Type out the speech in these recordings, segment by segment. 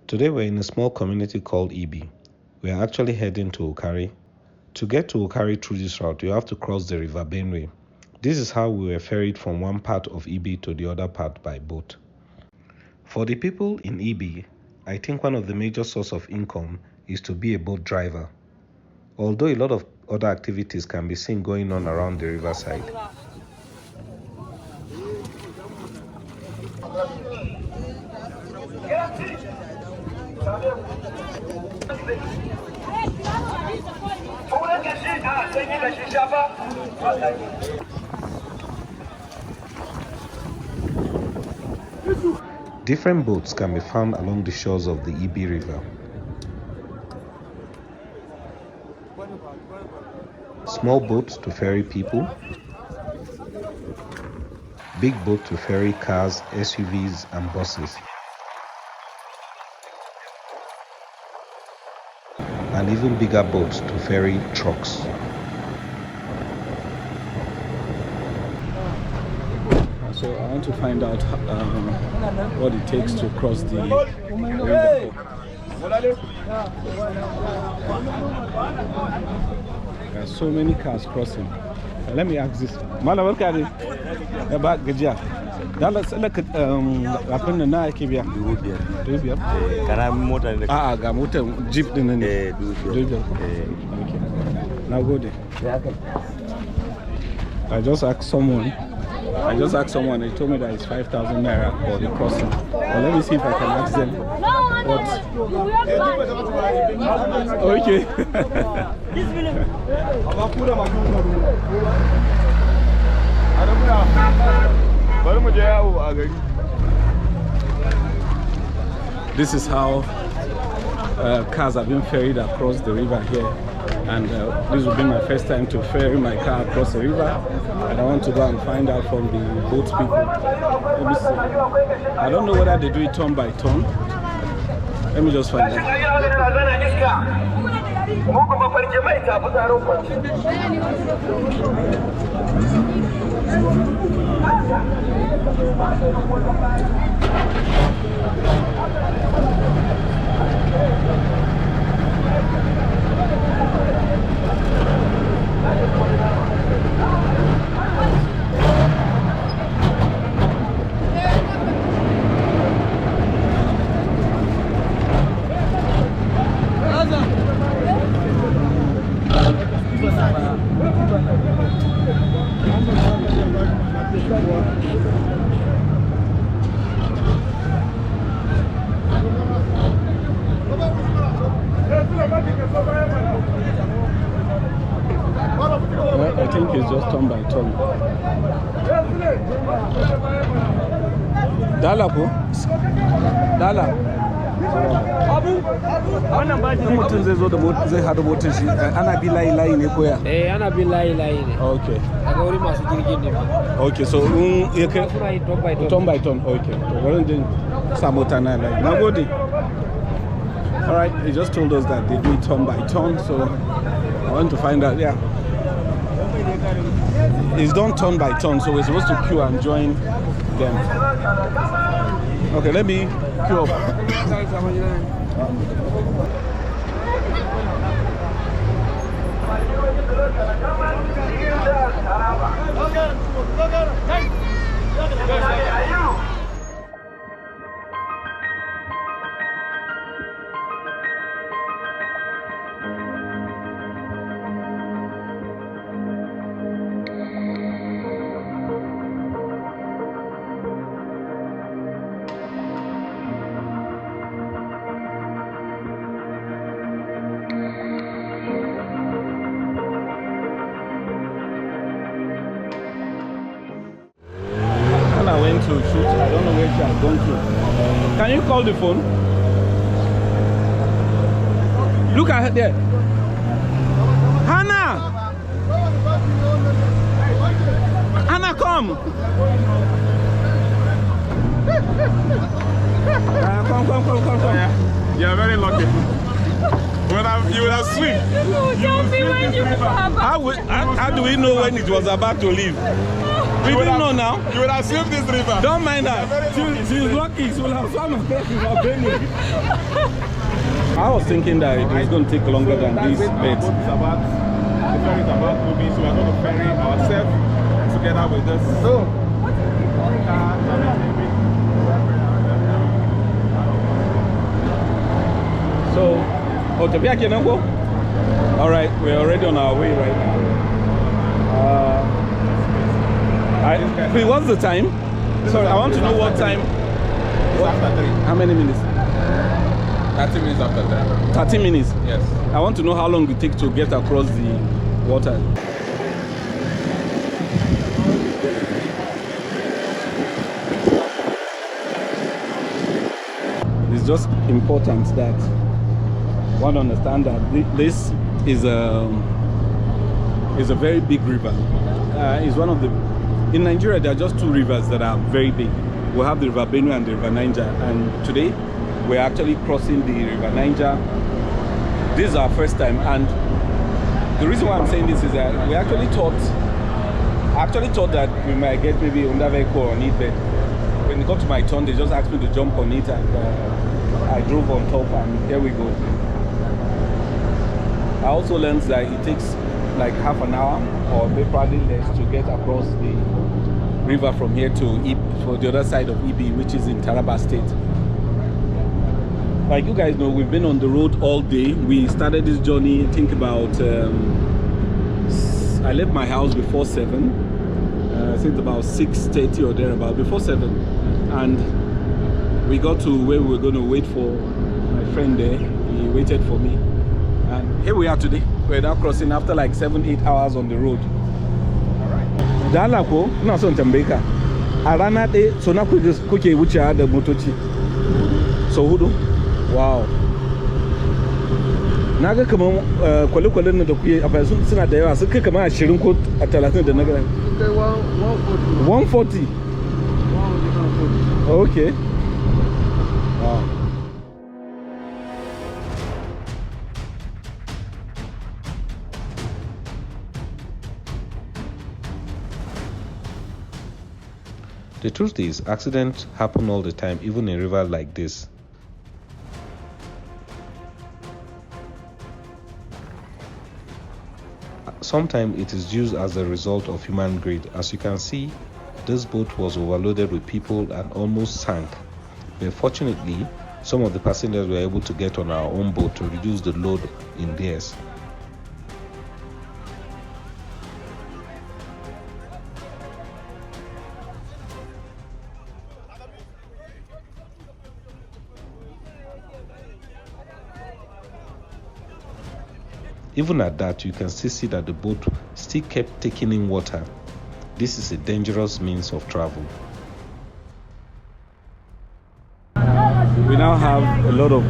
Today we're in a small community called Ibi. We are actually heading to Okari. To get to Okari through this route, you have to cross the river Benue. This is how we were ferried from one part of Ibi to the other part by boat. For the people in Ibi, I think one of the major sources of income is to be a boat driver. Although a lot of other activities can be seen going on around the riverside. Different boats can be found along the shores of the Ibi River. Small boats to ferry people, big boat to ferry cars, SUVs and buses, and even bigger boats to ferry trucks. So I want to find out what it takes to cross the river. There are so many cars crossing. Let me ask this. Mala barka dai. Ya ba gajiya. Dala sallaka abin nan na yake biya. 5,000. Karamin mota ne. A'a ga motar jeep din ne. 5,000. Okay. Now go there. I just asked someone, they told me that it's 5,000 naira for the crossing. But let me see if I can ask them what. Okay. This is how cars have been ferried across the river here. And this will be my first time to ferry my car across the river, and I want to go and find out from the boat people. Let me see. I don't know whether they do it turn by turn. Let me just find out. I think it's just turn by turn. Dala ko? Dala. Mutum zai zo da zai hada motar shi ana bi layi ne koya? Ana bi layi ne. Okay. Daga wuri masu jirgin ne. Okay, so ya kai turn by turn. Okay. To wurin din sa mota na layi. Nagode. All right, they just told us that they do it turn by turn, so I want to find out. Yeah. It's done turn by turn, so we're supposed to queue and join them. Okay, let me queue up. To shoot. I don't know where she has gone to. Can you call the phone? Look at her there. Hannah! Hannah, come! Come. Yeah, you're very lucky. You would have swim. Tell me when you How do we know when it was about to leave? We didn't know now. You would have swum this river. Don't mind her. She's lucky. She will have swum across River Benue. I was thinking that it was going to take longer than these beds. The ferry is about moving, so we're going to ferry ourselves together with this. So, all right, we're already on our way right now. What's the time? Sorry, I want to know what time. It's after 3. How many minutes? 30 minutes after 3. 30 minutes? Yes. I want to know how long it takes to get across the water. It's just important that one understand that this is a very big river. It's one of the, in Nigeria there are just 2 rivers that are very big. We have the River Benue and the River Niger, and today we're actually crossing the River Niger. This is our first time, and the reason why I'm saying this is that we actually thought that we might get maybe under vehicle on it, but when it got to my turn, they just asked me to jump on it, and I drove on top, and here we go. I also learned that it takes like half an hour or maybe probably less to get across the river from here to for the other side of EB, which is in Taraba State. Like you guys know, we've been on the road all day. We started this journey, I think about, I left my house before 7. I think about 6:30 or thereabout, before 7. And we got to where we were going to wait for my friend there. He waited for me. And here we are today. We're now crossing after like 7-8 hours on the road. Dalako, na son tambeka. A rana ɗaya so na kuke wucewa da motoci. So hudu. Wow. Na ga kaman kwale-kwalen nan da kuke a fasun suna da yawa, sun kai kaman 20 ko 30 da na ga. 140. Okay. Wow. The truth is, accidents happen all the time, even in a river like this. Sometimes it is used as a result of human greed. As you can see, this boat was overloaded with people and almost sank. But fortunately, some of the passengers were able to get on our own boat to reduce the load in theirs. Even at that, you can still see that the boat still kept taking in water. This is a dangerous means of travel. We now have a lot of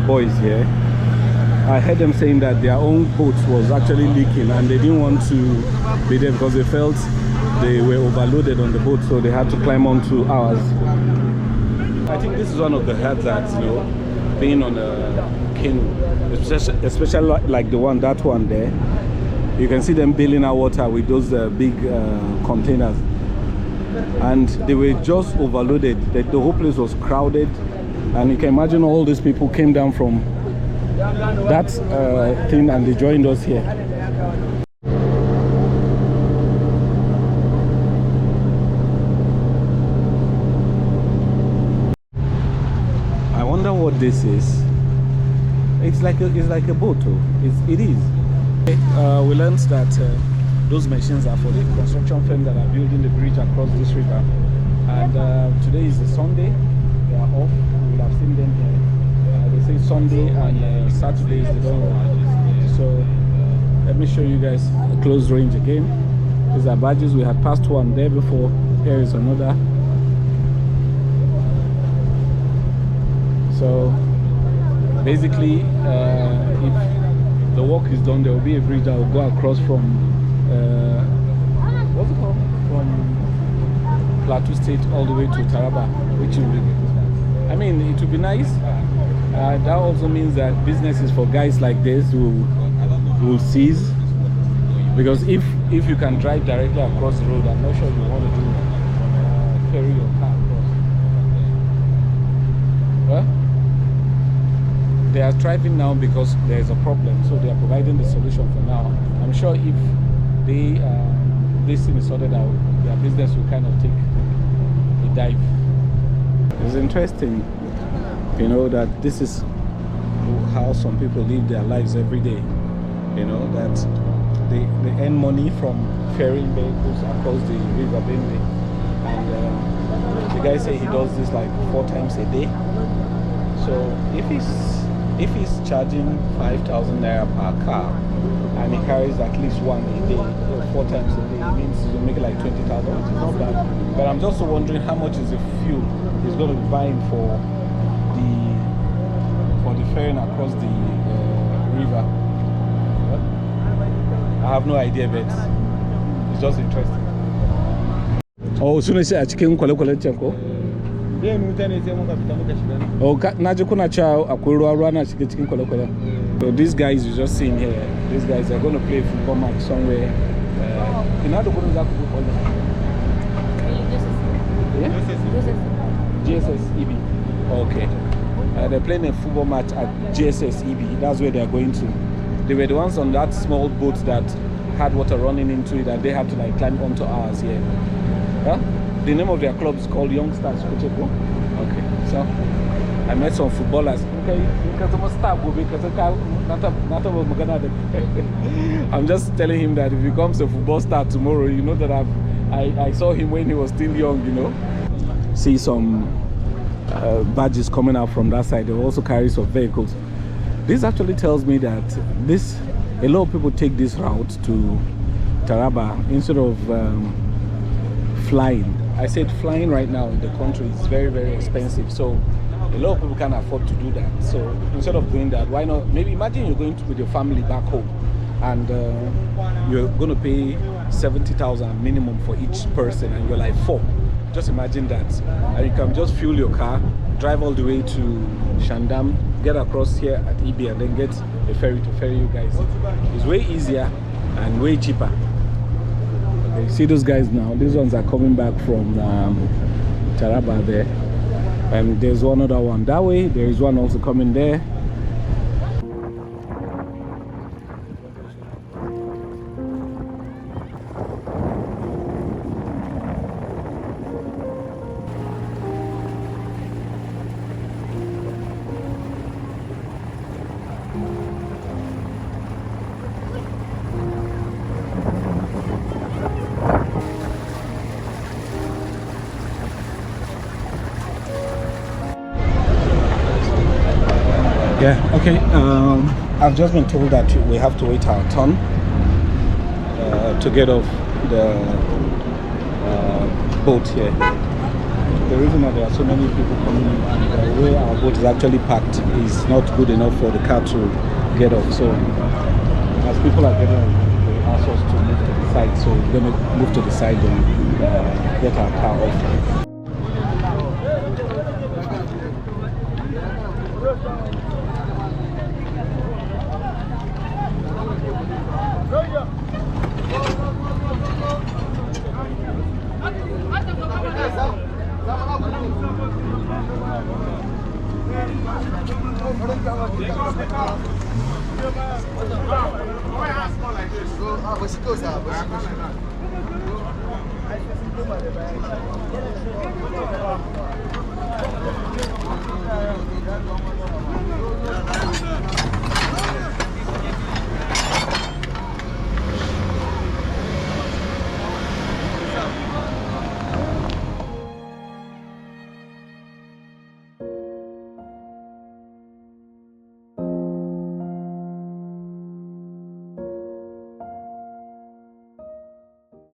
boys here. I heard them saying that their own boat was actually leaking and they didn't want to be there because they felt they were overloaded on the boat, so they had to climb onto ours. I think this is one of the hazards, you know, being on a canoe, especially like the one, that one there. You can see them bailing out water with those big containers, and they were just overloaded. The whole place was crowded, and you can imagine all these people came down from that thing and they joined us here. I wonder what this is. It's like a boat. It is. We learned that those machines are for the construction firm that are building the bridge across this river. And today is a Sunday. They are off. You will have seen them here. They say Sunday and Saturday is the day. So let me show you guys a close range again. These are badges. We had passed one there before. Here is another. So basically, if the work is done, there will be a bridge that will go across from what's it called? From Plateau State all the way to Taraba, which will be, I mean, it would be nice. That also means that business is for guys like this who will cease. Because if you can drive directly across the road, I'm not sure you want to do ferry your car across. Well, they are striving now because there is a problem, so they are providing the solution for now. I'm sure if this thing is sorted out, their business will kind of take a dive. It's interesting, you know, that this is how some people live their lives every day. You know, that they earn money from ferrying vehicles across the river Benue, and the guy say he does this like 4 times a day. So if he's charging 5,000 naira per car and he carries at least one a day, or 4 times a day, it means he'll make like 20,000, which is not bad. But I'm just wondering how much is the fuel he's going to be buying for the ferrying across the river. I have no idea, but it's just interesting. Oh, soon as I chicken kwale chanko. Oh, naje kuna cha akwero na chicken kwale. So these guys you just seen here, these guys are going to play a football match somewhere. GSS EB. Okay. They're playing a football match at GSS EB. That's where they're going to. They were the ones on that small boat that had water running into it, and they had to like climb onto ours here. Yeah? The name of their club is called Youngsters. Okay, so I met some footballers. I'm just telling him that if he becomes a football star tomorrow, you know that I saw him when he was still young, you know. See some badges coming out from that side. They also carry some vehicles. This actually tells me that a lot of people take this route to Taraba instead of flying. I said flying right now in the country is very, very expensive. So a lot of people can't afford to do that. So instead of doing that, why not? Maybe imagine you're going with your family back home and you're going to pay 70,000 minimum for each person, and you're like 4. Just imagine that. And you can just fuel your car, drive all the way to Shandam, get across here at EB, and then get a ferry to ferry you guys. It's way easier and way cheaper. Okay, see those guys now? These ones are coming back from Taraba there. And there's one other one that way. There is one also coming there. Yeah, okay. I've just been told that we have to wait our turn to get off the boat here. The reason that there are so many people coming in and the way our boat is actually packed is not good enough for the car to get off. So as people are getting off, they ask us to move to the side. So we're going to move to the side and get our car off.